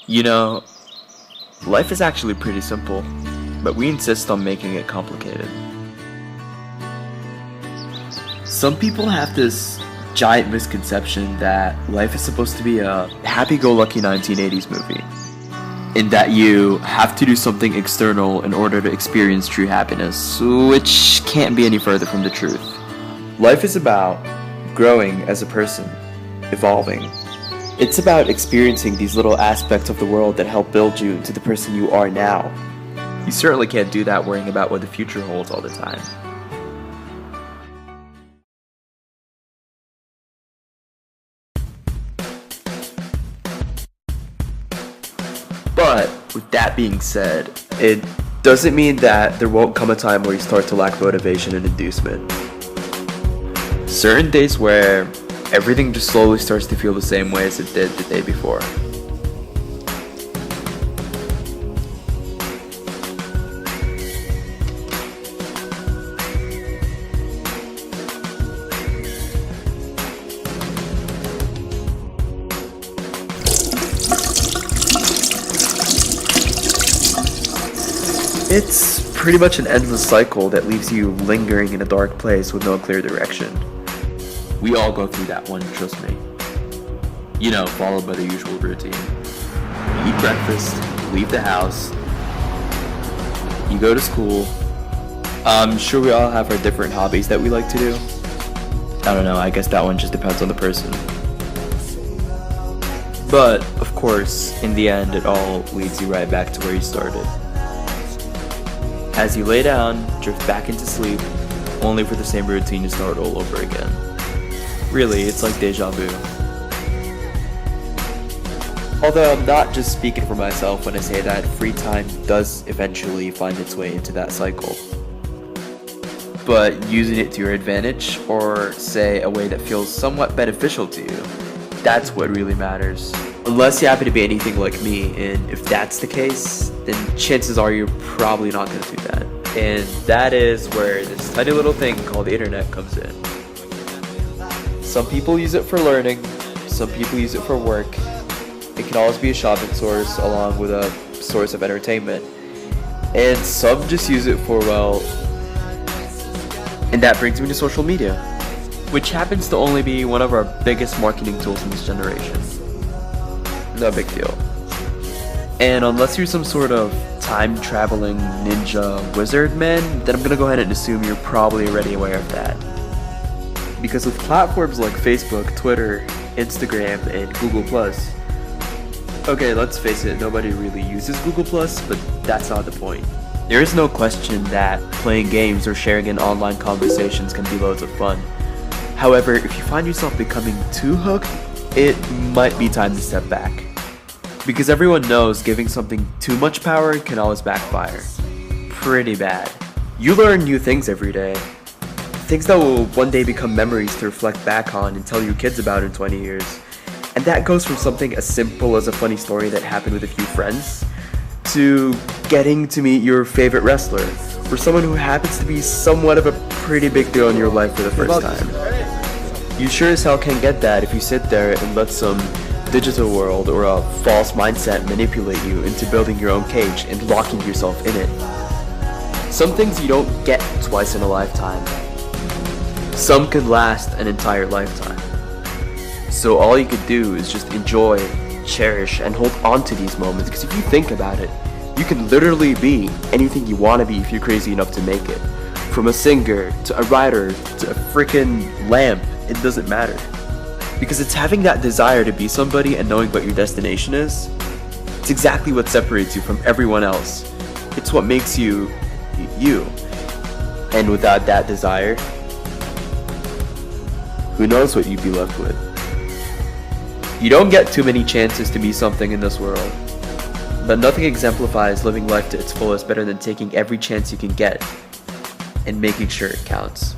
You know, life is actually pretty simple, but we insist on making it complicated. Some people have this giant misconception that life is supposed to be a happy-go-lucky 1980s movie, in that you have to do something external in order to experience true happiness, which can't be any further from the truth. Life is about growing as a person, evolving. It's about experiencing these little aspects of the world that help build you into the person you are now. You certainly can't do that worrying about what the future holds all the time. But with that being said, it doesn't mean that there won't come a time where you start to lack motivation and inducement. Certain days where everything just slowly starts to feel the same way as it did the day before. It's pretty much an endless cycle that leaves you lingering in a dark place with no clear direction. We all go through that one, trust me. You know, followed by the usual routine. You eat breakfast, leave the house, you go to school. I'm sure we all have our different hobbies that we like to do. I don't know, I guess that one just depends on the person. But, of course, in the end, it all leads you right back to where you started. As you lay down, drift back into sleep, only for the same routine to start all over again. Really, it's like deja vu. Although I'm not just speaking for myself when I say that free time does eventually find its way into that cycle. But using it to your advantage, or say a way that feels somewhat beneficial to you, that's what really matters. Unless you happen to be anything like me, and if that's the case, then chances are you're probably not going to do that. And that is where this tiny little thing called the internet comes in. Some people use it for learning, some people use it for work. It can always be a shopping source along with a source of entertainment. And some just use it for, well... And that brings me to social media, which happens to only be one of our biggest marketing tools in this generation. No big deal. And unless you're some sort of time-traveling ninja wizard man, then I'm gonna go ahead and assume you're probably already aware of that. Because with platforms like Facebook, Twitter, Instagram, and Google+, okay, let's face it, nobody really uses Google+, but that's not the point. There is no question that playing games or sharing in online conversations can be loads of fun. However, if you find yourself becoming too hooked, it might be time to step back. Because everyone knows giving something too much power can always backfire. Pretty bad. You learn new things every day. Things that will one day become memories to reflect back on and tell your kids about in 20 years. And that goes from something as simple as a funny story that happened with a few friends, to getting to meet your favorite wrestler, or someone who happens to be somewhat of a pretty big deal in your life for the first time. You sure as hell can't get that if you sit there and let some digital world or a false mindset manipulate you into building your own cage and locking yourself in it. Some things you don't get twice in a lifetime. Some can last an entire lifetime. So all you could do is just enjoy, cherish, and hold on to these moments, because if you think about it, you can literally be anything you want to be if you're crazy enough to make it. From a singer, to a writer, to a freaking lamp, it doesn't matter. Because it's having that desire to be somebody and knowing what your destination is. It's exactly what separates you from everyone else. It's what makes you, you. And without that desire, who knows what you'd be left with. You don't get too many chances to be something in this world. But nothing exemplifies living life to its fullest better than taking every chance you can get and making sure it counts.